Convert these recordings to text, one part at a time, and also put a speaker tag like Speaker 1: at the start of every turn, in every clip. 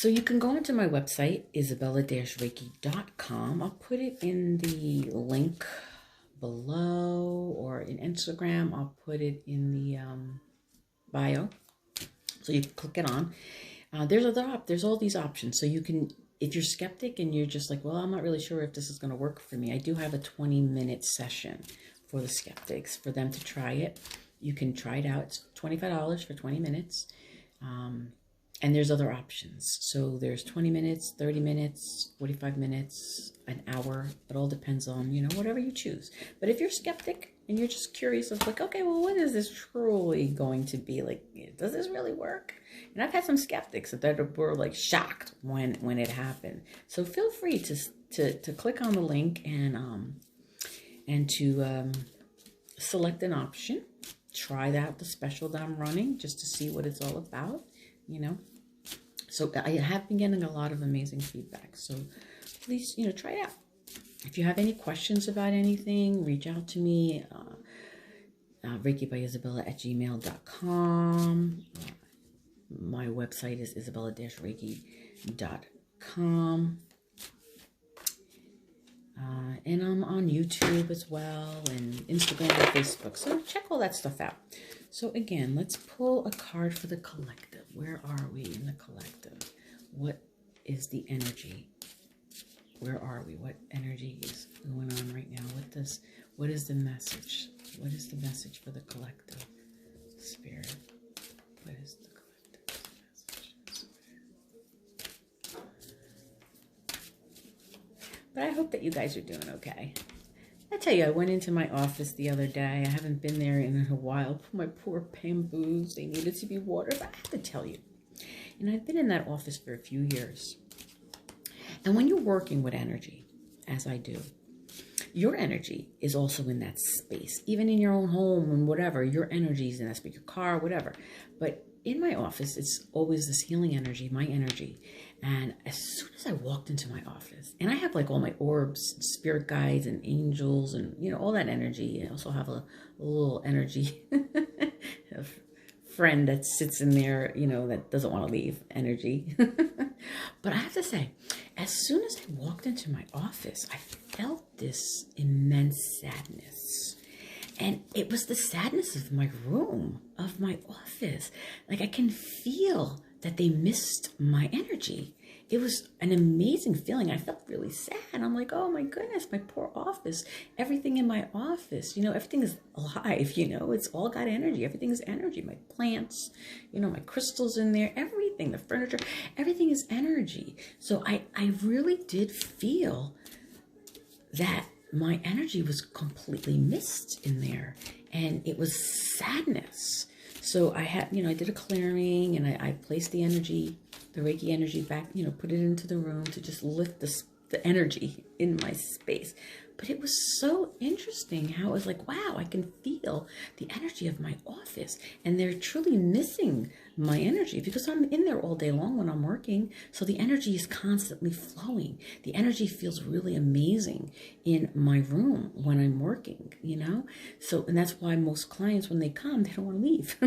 Speaker 1: So you can go onto my website, isabella-reiki.com. I'll put it in the link below, or in Instagram. I'll put it in the bio. So you can click it on. There's all these options. So you can, if you're skeptic and you're just like, well, I'm not really sure if this is going to work for me, I do have a 20-minute session for the skeptics, for them to try it. You can try it out. It's $25 for 20 minutes. And there's other options. So there's 20 minutes, 30 minutes, 45 minutes, an hour. It all depends on, whatever you choose. But if you're skeptic and you're just curious of like, okay, well, what is this truly going to be? Like, does this really work? And I've had some skeptics that were like shocked when it happened. So feel free to click on the link and to select an option. Try out the special that I'm running just to see what it's all about, So I have been getting a lot of amazing feedback. So please, try it out. If you have any questions about anything, reach out to me. Reikibyisabella@gmail.com. My website is isabella-reiki.com. And I'm on YouTube as well, and Instagram and Facebook. So check all that stuff out. So again, let's pull a card for the collective. Where are we in the collective? What is the energy? Where are we? What energy is going on right now? What is the message? What is the message for the collective? Spirit. What is the collective message? Spirit. But I hope that you guys are doing okay. I tell you, I went into my office the other day. I haven't been there in a while. My poor bamboos, they needed to be watered. But I have to tell you, and I've been in that office for a few years. And when you're working with energy, as I do, your energy is also in that space. Even in your own home and whatever, your energy is in that space, your car, whatever. But in my office, it's always this healing energy, my energy. And as soon as I walked into my office, and I have like all my orbs, spirit guides and angels and, all that energy. I also have a little energy friend that sits in there, that doesn't want to leave, energy. But I have to say, as soon as I walked into my office, I felt this immense sadness. And it was the sadness of my room, of my office. Like I can feel that they missed my energy. It was an amazing feeling. I felt really sad. I'm like, oh my goodness, my poor office. Everything in my office, everything is alive, it's all got energy. Everything is energy. My plants, my crystals in there, everything, the furniture, everything is energy. So I really did feel that my energy was completely missed in there. And it was sadness. So I had, I did a clearing, and I placed the energy, the Reiki energy back, put it into the room to just lift the energy in my space. But it was so interesting how it was like, wow, I can feel the energy of my office, and they're truly missing my energy because I'm in there all day long when I'm working. So the energy is constantly flowing. The energy feels really amazing in my room when I'm working, So, and that's why most clients, when they come, they don't want to leave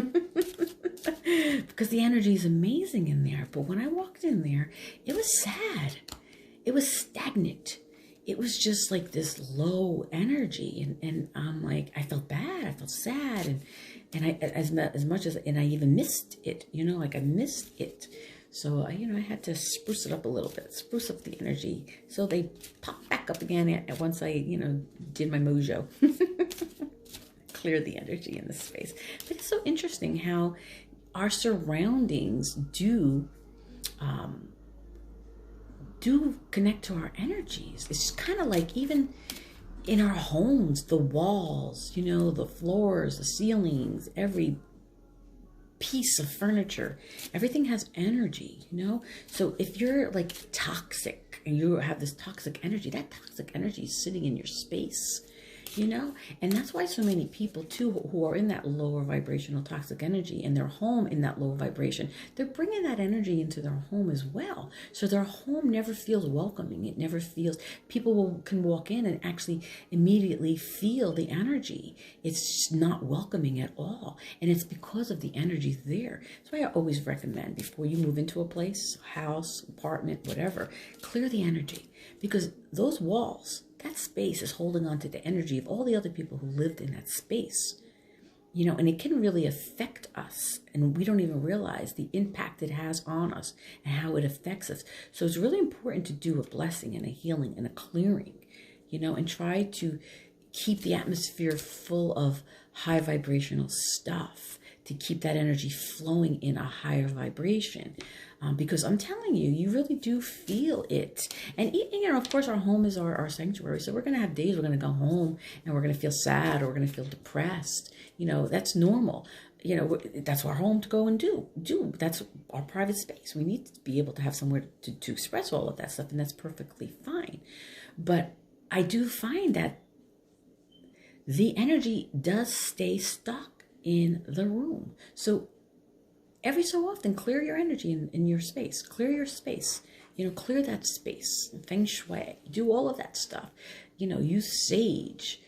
Speaker 1: because the energy is amazing in there. But when I walked in there, it was sad. It was stagnant. It was just like this low energy, and I'm like, I felt bad, I felt sad, and I as much as, and I even missed it, like I missed it. So I had to spruce it up a little bit, spruce up the energy, so they popped back up again at once I did my mojo, cleared the energy in the space. But it's so interesting how our surroundings do connect to our energies. It's kind of like even in our homes, the walls, the floors, the ceilings, every piece of furniture, everything has energy, So if you're like toxic and you have this toxic energy, that toxic energy is sitting in your space, you know? And that's why so many people too who are in that lower vibrational toxic energy and their home in that lower vibration, they're bringing that energy into their home as well. So their home never feels welcoming. It never feels, can walk in and actually immediately feel the energy. It's not welcoming at all. And it's because of the energy there. That's why I always recommend before you move into a place, house, apartment, whatever, clear the energy, because those walls, that space is holding on to the energy of all the other people who lived in that space, you know, and it can really affect us. And we don't even realize the impact it has on us and how it affects us. So it's really important to do a blessing and a healing and a clearing, you know, and try to keep the atmosphere full of high vibrational stuff, to keep that energy flowing in a higher vibration. Because I'm telling you, you really do feel it. And, you know, of course, our home is our sanctuary. So we're going to have days we're going to go home and we're going to feel sad or we're going to feel depressed. You know, that's normal. You know, that's our home to go and do. That's our private space. We need to be able to have somewhere to express all of that stuff. And that's perfectly fine. But I do find that the energy does stay stuck in the room. So every so often, clear your energy in your space. Clear your space. You know, clear that space. Feng shui. Do all of that stuff. You know, use sage.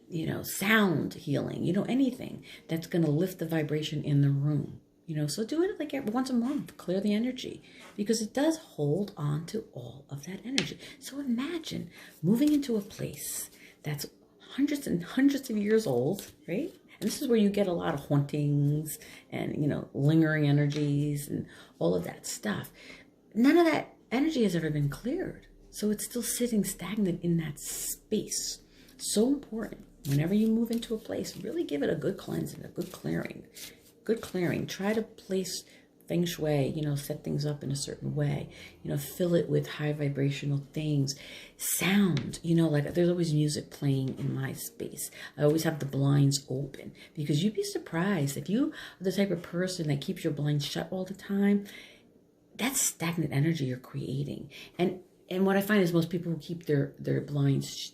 Speaker 1: You know, sound healing. You know, anything that's going to lift the vibration in the room. You know, so do it like once a month. Clear the energy. Because it does hold on to all of that energy. So imagine moving into a place that's hundreds and hundreds of years old, right? And this is where you get a lot of hauntings and, you know, lingering energies and all of that stuff. None of that energy has ever been cleared. So it's still sitting stagnant in that space. So important. Whenever you move into a place, really give it a good cleansing, a good clearing. Good clearing. Try to place feng shui, you know, set things up in a certain way, you know, fill it with high vibrational things. Sound, you know, like there's always music playing in my space. I always have the blinds open, because you'd be surprised if you are the type of person that keeps your blinds shut all the time. That's stagnant energy you're creating. And what I find is most people who keep their blinds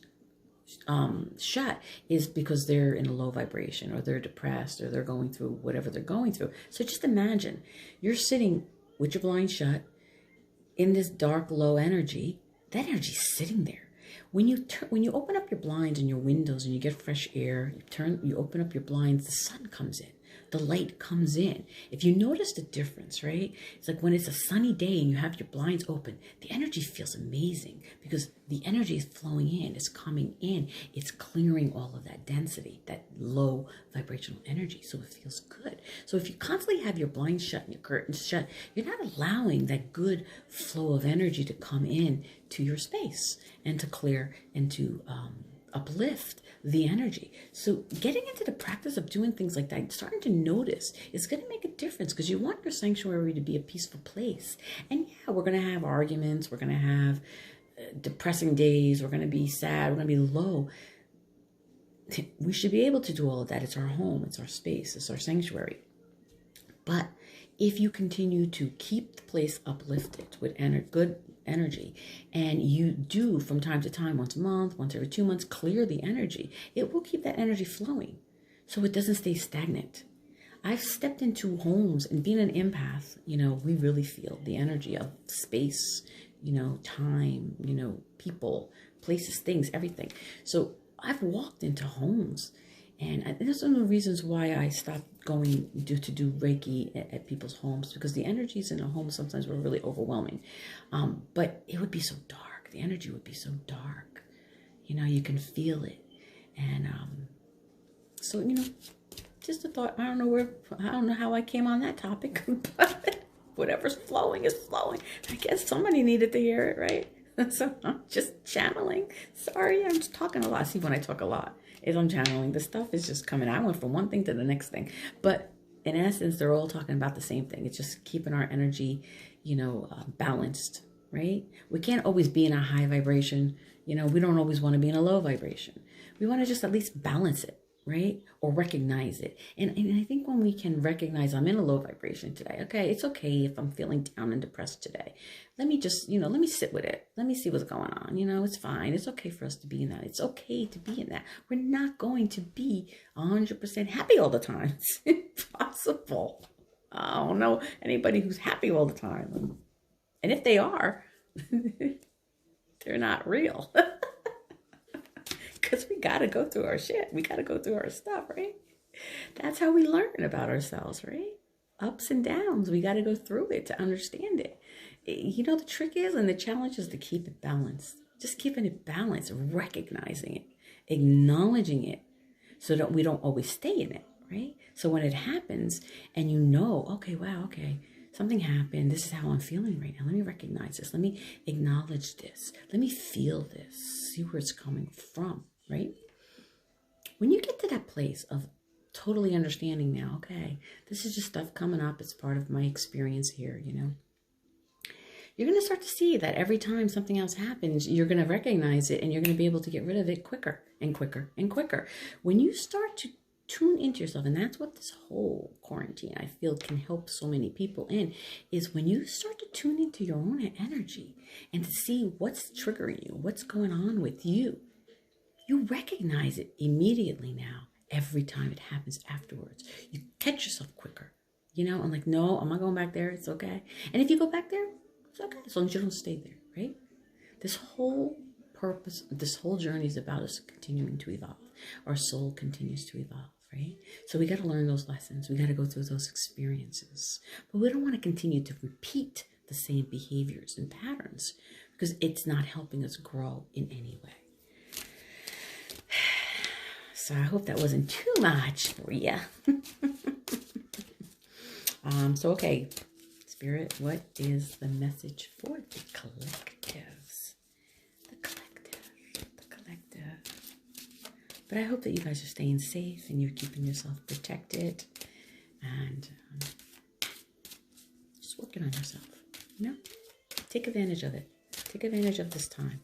Speaker 1: shut is because they're in a low vibration, or they're depressed, or they're going through whatever they're going through. So just imagine you're sitting with your blinds shut in this dark, low energy. That energy's sitting there. When you open up your blinds and your windows and you get fresh air, you open up your blinds, the sun comes in. The light comes in. If you notice the difference, right? It's like when it's a sunny day and you have your blinds open, the energy feels amazing because the energy is flowing in, it's coming in, it's clearing all of that density, that low vibrational energy. So it feels good. So if you constantly have your blinds shut and your curtains shut, you're not allowing that good flow of energy to come in to your space and to clear and to uplift the energy. So getting into the practice of doing things like that, starting to notice, is going to make a difference, because you want your sanctuary to be a peaceful place. And yeah, we're going to have arguments, we're going to have depressing days, we're going to be sad, we're going to be low. We should be able to do all of that. It's our home, it's our space, it's our sanctuary. But if you continue to keep the place uplifted with good energy, and you do from time to time, once a month, once every 2 months, clear the energy, it will keep that energy flowing so it doesn't stay stagnant. I've stepped into homes, and being an empath, you know, we really feel the energy of space, you know, time, you know, people, places, things, everything. So I've walked into homes, and those are the reasons why I stopped going to do Reiki at people's homes, because the energies in a home sometimes were really overwhelming. But it would be so dark. The energy would be so dark. You know, you can feel it. And so, you know, just a thought. I don't know how I came on that topic, but whatever's flowing is flowing. I guess somebody needed to hear it, right? So I'm just channeling. Sorry, I'm just talking a lot. See, when I talk a lot, is I'm channeling. The stuff is just coming. I went from one thing to the next thing. But in essence, they're all talking about the same thing. It's just keeping our energy, you know, balanced, right? We can't always be in a high vibration. You know, we don't always want to be in a low vibration. We want to just at least balance it, right? Or recognize it. And I think when we can recognize I'm in a low vibration today, okay, it's okay if I'm feeling down and depressed today. Let me just, let me sit with it. Let me see what's going on. It's fine. It's okay for us to be in that. It's okay to be in that. We're not going to be 100% happy all the time. It's impossible. I don't know anybody who's happy all the time. And if they are, they're not real. Because we got to go through our shit. We got to go through our stuff, right? That's how we learn about ourselves, right? Ups and downs. We got to go through it to understand it. The trick is, and the challenge is to keep it balanced. Just keeping it balanced, recognizing it, acknowledging it, so that we don't always stay in it, right? So when it happens and okay, wow, okay, something happened. This is how I'm feeling right now. Let me recognize this. Let me acknowledge this. Let me feel this. See where it's coming from, right? When you get to that place of totally understanding now, okay, this is just stuff coming up. It's part of my experience here, You're going to start to see that every time something else happens, you're going to recognize it and you're going to be able to get rid of it quicker and quicker and quicker. When you start to tune into yourself, and that's what this whole quarantine, I feel, can help so many people in, is when you start to tune into your own energy and to see what's triggering you, what's going on with you, you recognize it immediately now. Every time it happens afterwards, you catch yourself quicker, I'm like, no, I'm not going back there. It's okay. And if you go back there, it's okay, as long as you don't stay there, right? This whole purpose, this whole journey is about us continuing to evolve. Our soul continues to evolve, right? So we got to learn those lessons. We got to go through those experiences. But we don't want to continue to repeat the same behaviors and patterns because it's not helping us grow in any way. So I hope that wasn't too much for you. Okay. Spirit, what is the message for the collectives? The collective. But I hope that you guys are staying safe and you're keeping yourself protected and just working on yourself. Take advantage of it. Take advantage of this time.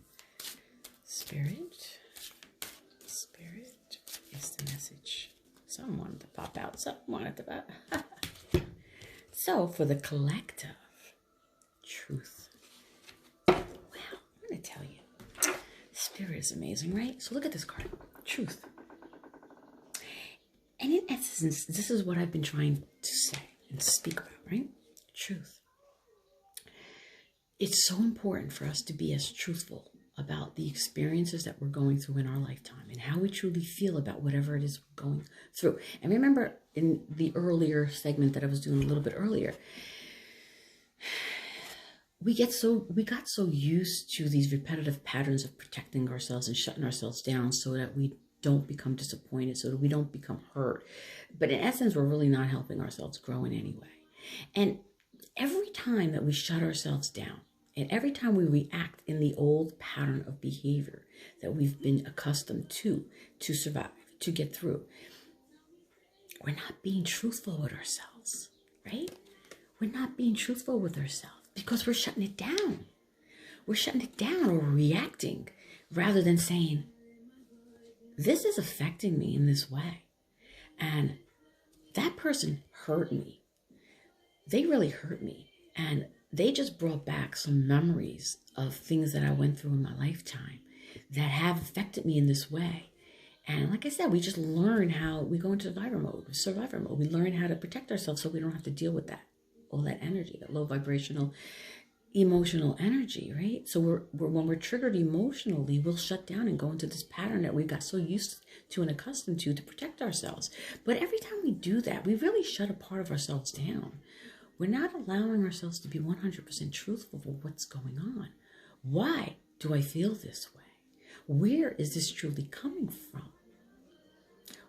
Speaker 1: Spirit is the message. Something wanted to pop out. So for the collective, truth. Wow, I'm going to tell you. Spirit is amazing, right? So look at this card. Truth. And in essence, this is what I've been trying to say and speak about, right? Truth. It's so important for us to be as truthful about the experiences that we're going through in our lifetime and how we truly feel about whatever it is we're going through. And remember in the earlier segment that I was doing a little bit earlier, we got so used to these repetitive patterns of protecting ourselves and shutting ourselves down so that we don't become disappointed, so that we don't become hurt. But in essence, we're really not helping ourselves grow in any way. And every time that we shut ourselves down, and every time we react in the old pattern of behavior that we've been accustomed to survive, to get through, we're not being truthful with ourselves, right? We're not being truthful with ourselves because we're shutting it down. We're shutting it down or reacting rather than saying, this is affecting me in this way. And that person hurt me. They really hurt me. And they just brought back some memories of things that I went through in my lifetime that have affected me in this way. And like I said, we just learn how we go into survivor mode. We learn how to protect ourselves so we don't have to deal with that, all that energy, that low vibrational, emotional energy, right? So when we're triggered emotionally, we'll shut down and go into this pattern that we got so used to and accustomed to protect ourselves. But every time we do that, we really shut a part of ourselves down. We're not allowing ourselves to be 100% truthful for what's going on. Why do I feel this way? Where is this truly coming from?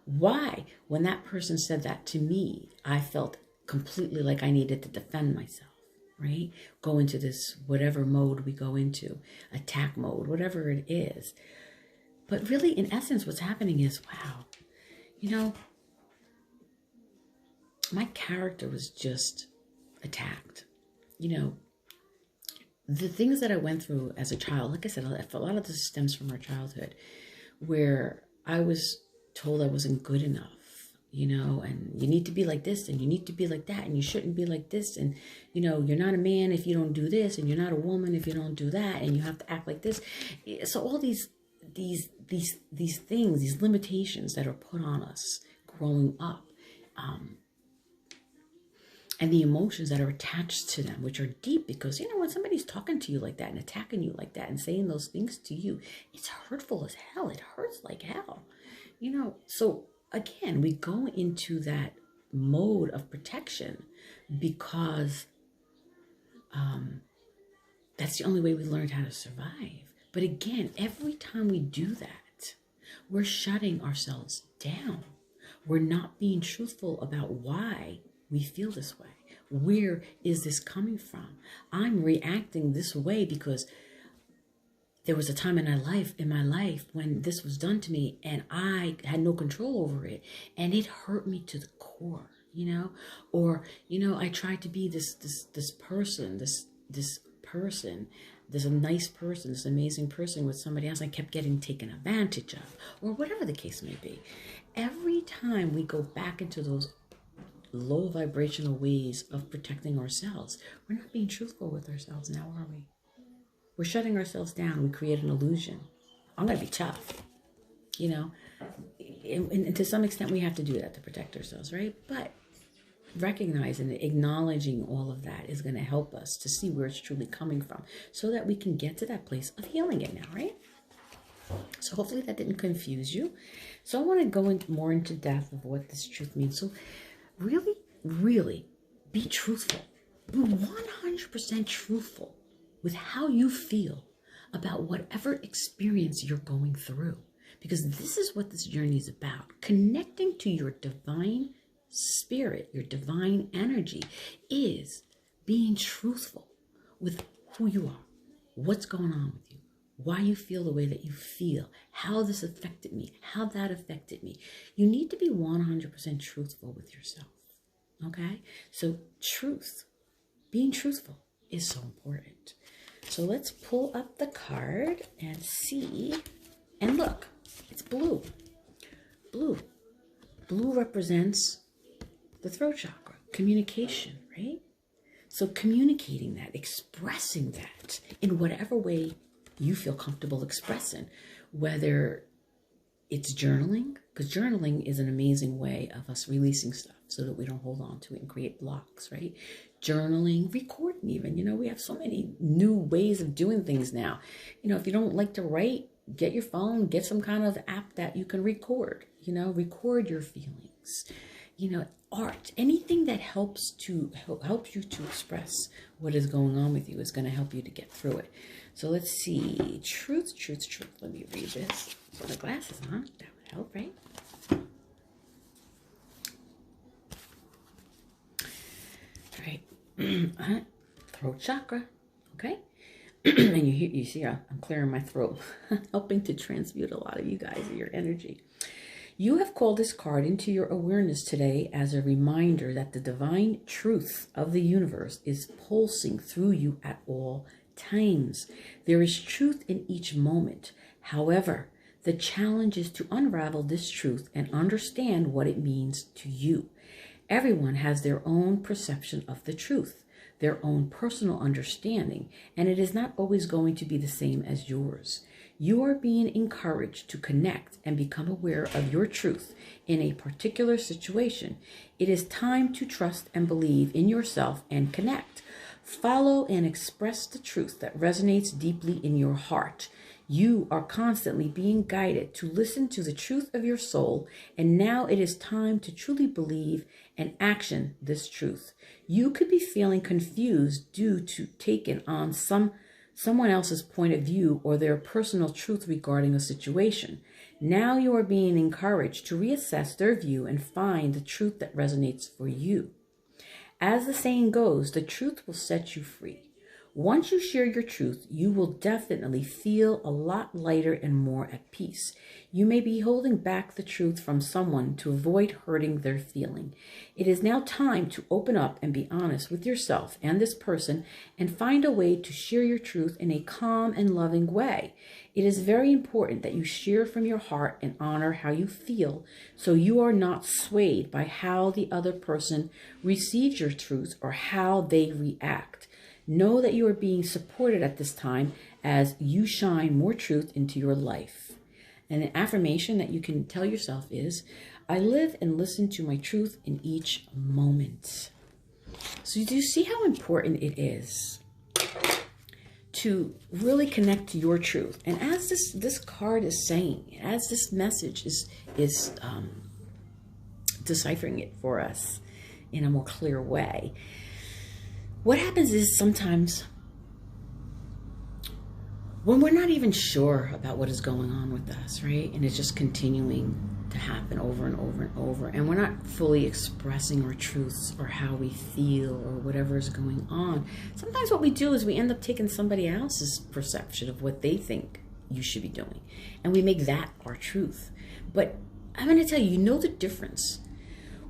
Speaker 1: Why, when that person said that to me, I felt completely like I needed to defend myself, right? Go into this whatever mode we go into, attack mode, whatever it is. But really, in essence, what's happening is, wow, my character was just attacked. The things that I went through as a child, like I said, a lot of this stems from our childhood, where I was told I wasn't good enough, you know, and you need to be like this and you need to be like that and you shouldn't be like this, and you know, you're not a man if you don't do this, and you're not a woman if you don't do that, and you have to act like this. So all these things, these limitations that are put on us growing up, and the emotions that are attached to them, which are deep, because, you know, when somebody's talking to you like that and attacking you like that and saying those things to you, it's hurtful as hell. It hurts like hell, you know. So again, we go into that mode of protection because that's the only way we learned how to survive. But again, every time we do that, we're shutting ourselves down. We're not being truthful about why we feel this way. Where is this coming from? I'm reacting this way because there was a time in my life when this was done to me and I had no control over it, and it hurt me to the core, you know? Or, you know, I tried to be this person, this nice person, this amazing person with somebody else. I kept getting taken advantage of, or whatever the case may be. Every time we go back into those low vibrational ways of protecting ourselves, we're not being truthful with ourselves now, are we? We're shutting ourselves down. We create an illusion. I'm going to be tough, you know? And to some extent, we have to do that to protect ourselves, right? But recognizing and acknowledging all of that is going to help us to see where it's truly coming from, so that we can get to that place of healing it now, right? So hopefully that didn't confuse you. So I want to go more into depth of what this truth means. So really, really be truthful. Be 100% truthful with how you feel about whatever experience you're going through. Because this is what this journey is about. Connecting to your divine spirit, your divine energy, is being truthful with who you are, what's going on with you, why you feel the way that you feel, how this affected me, how that affected me. You need to be 100% truthful with yourself, okay? So truth, being truthful is so important. So let's pull up the card and see, and look, it's blue. Blue represents the throat chakra, communication, right? So communicating that, expressing that in whatever way you feel comfortable expressing, whether it's journaling, because journaling is an amazing way of us releasing stuff so that we don't hold on to it and create blocks, right? Journaling, recording even, you know, we have so many new ways of doing things now. You know, if you don't like to write, get your phone, get some kind of app that you can record, you know, record your feelings, you know, art, anything that helps you to express what is going on with you is going to help you to get through it. So let's see, truth. Let me read this. Put the glasses on, that would help, right? All right, throat chakra, okay? And you see, I'm clearing my throat, helping to transmute a lot of you guys, your energy. You have called this card into your awareness today as a reminder that the divine truth of the universe is pulsing through you at all times. There is truth in each moment. However, the challenge is to unravel this truth and understand what it means to you. Everyone has their own perception of the truth, their own personal understanding, and it is not always going to be the same as yours. You are being encouraged to connect and become aware of your truth in a particular situation. It is time to trust and believe in yourself and connect. Follow and express the truth that resonates deeply in your heart. You are constantly being guided to listen to the truth of your soul, and now it is time to truly believe and action this truth. You could be feeling confused due to taking on someone else's point of view or their personal truth regarding a situation. Now you are being encouraged to reassess their view and find the truth that resonates for you. As the saying goes, the truth will set you free. Once you share your truth, you will definitely feel a lot lighter and more at peace. You may be holding back the truth from someone to avoid hurting their feeling. It is now time to open up and be honest with yourself and this person and find a way to share your truth in a calm and loving way. It is very important that you share from your heart and honor how you feel so you are not swayed by how the other person receives your truth or how they react. Know that you are being supported at this time as you shine more truth into your life. And an affirmation that you can tell yourself is, I live and listen to my truth in each moment. So do you see how important it is to really connect to your truth? And as this card is saying, as this message is deciphering it for us in a more clear way, what happens is sometimes when we're not even sure about what is going on with us, right? And it's just continuing to happen over and over and over, and we're not fully expressing our truths or how we feel or whatever is going on. Sometimes what we do is we end up taking somebody else's perception of what they think you should be doing, and we make that our truth. But I'm going to tell you, you know the difference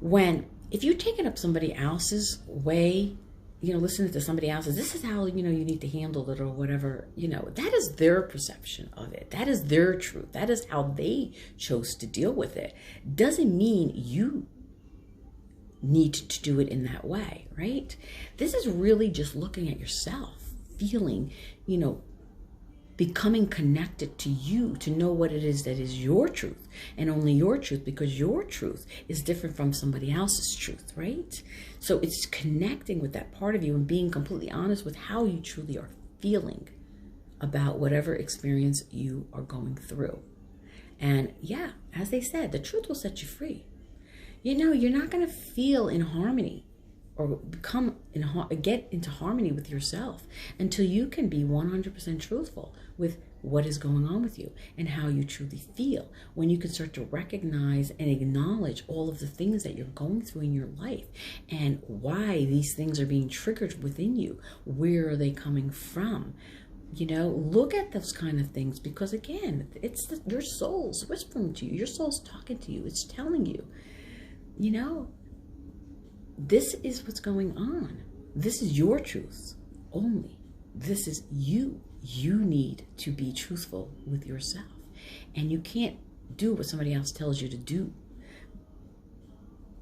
Speaker 1: when, if you're taking up somebody else's way, listening to somebody else's, this is how, you need to handle it or whatever, that is their perception of it. That is their truth. That is how they chose to deal with it. Doesn't mean you need to do it in that way, right? This is really just looking at yourself, feeling, becoming connected to you, to know what it is that is your truth and only your truth, because your truth is different from somebody else's truth, right? So it's connecting with that part of you and being completely honest with how you truly are feeling about whatever experience you are going through. And yeah, as they said, the truth will set you free. You're not going to feel in harmony or get into harmony with yourself until you can be 100% truthful with what is going on with you and how you truly feel. When you can start to recognize and acknowledge all of the things that you're going through in your life and why these things are being triggered within you. Where are they coming from? Look at those kind of things, because again, it's your soul's whispering to you. Your soul's talking to you. It's telling you, this is what's going on. This is your truth only. This is you. You need to be truthful with yourself. And you can't do what somebody else tells you to do.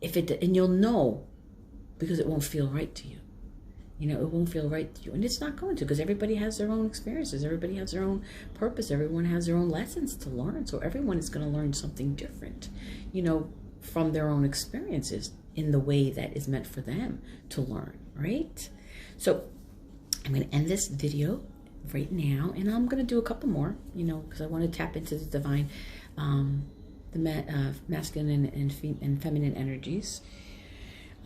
Speaker 1: And you'll know, because it won't feel right to you. It won't feel right to you. And it's not going to, because everybody has their own experiences. Everybody has their own purpose. Everyone has their own lessons to learn. So everyone is going to learn something different, from their own experiences, in the way that is meant for them to learn, right? So I'm going to end this video right now, and I'm going to do a couple more, because I want to tap into the divine, the masculine and feminine energies.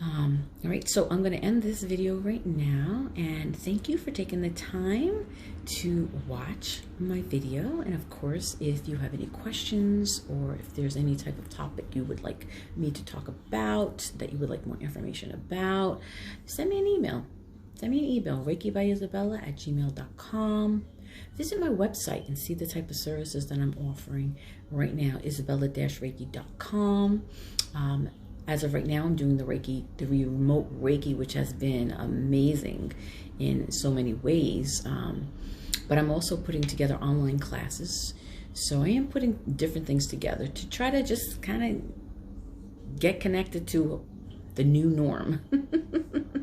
Speaker 1: All right, so I'm going to end this video right now, and thank you for taking the time to watch my video. And of course, if you have any questions, or if there's any type of topic you would like me to talk about, that you would like more information about, send me an email. Send me an email, reikibyisabella@gmail.com. Visit my website and see the type of services that I'm offering right now, isabella-reiki.com. As of right now, I'm doing the remote Reiki, which has been amazing in so many ways. But I'm also putting together online classes. So I am putting different things together to try to just kind of get connected to the new norm,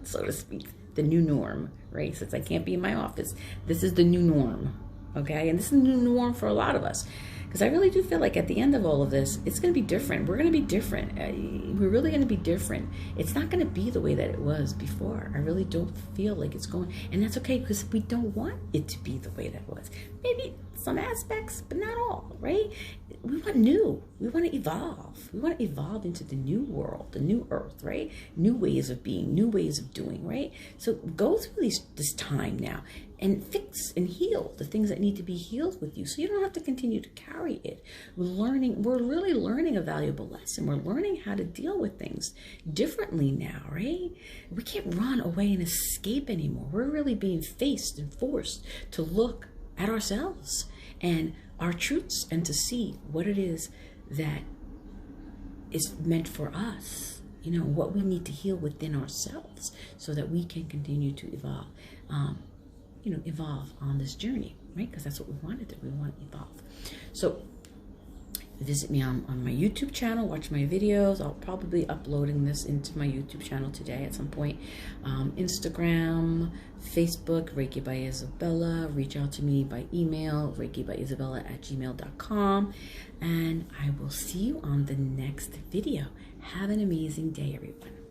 Speaker 1: so to speak. The new norm, right? Since I can't be in my office, this is the new norm, okay? And this is the new norm for a lot of us. Because I really do feel like at the end of all of this, it's going to be different. We're going to be different. We're really going to be different. It's not going to be the way that it was before. I really don't feel like it's going. And that's okay, because we don't want it to be the way that it was. Maybe some aspects, but not all, right? we want new. We want to evolve. We want to evolve into the new world, the new earth, right? New ways of being, new ways of doing, right? So go through this time now and fix and heal the things that need to be healed with you, so you don't have to continue to carry it. We're really learning a valuable lesson. We're learning how to deal with things differently now, right? We can't run away and escape anymore. We're really being faced and forced to look at ourselves and our truths, and to see what it is that is meant for us, what we need to heal within ourselves, so that we can continue to evolve, evolve on this journey, right? Because that's what we want to do. We want to evolve. So visit me on my YouTube channel, watch my videos. I'll probably be uploading this into my YouTube channel today at some point. Instagram, Facebook, Reikibyisabella. Reach out to me by email, reikibyisabella@gmail.com. And I will see you on the next video. Have an amazing day, everyone.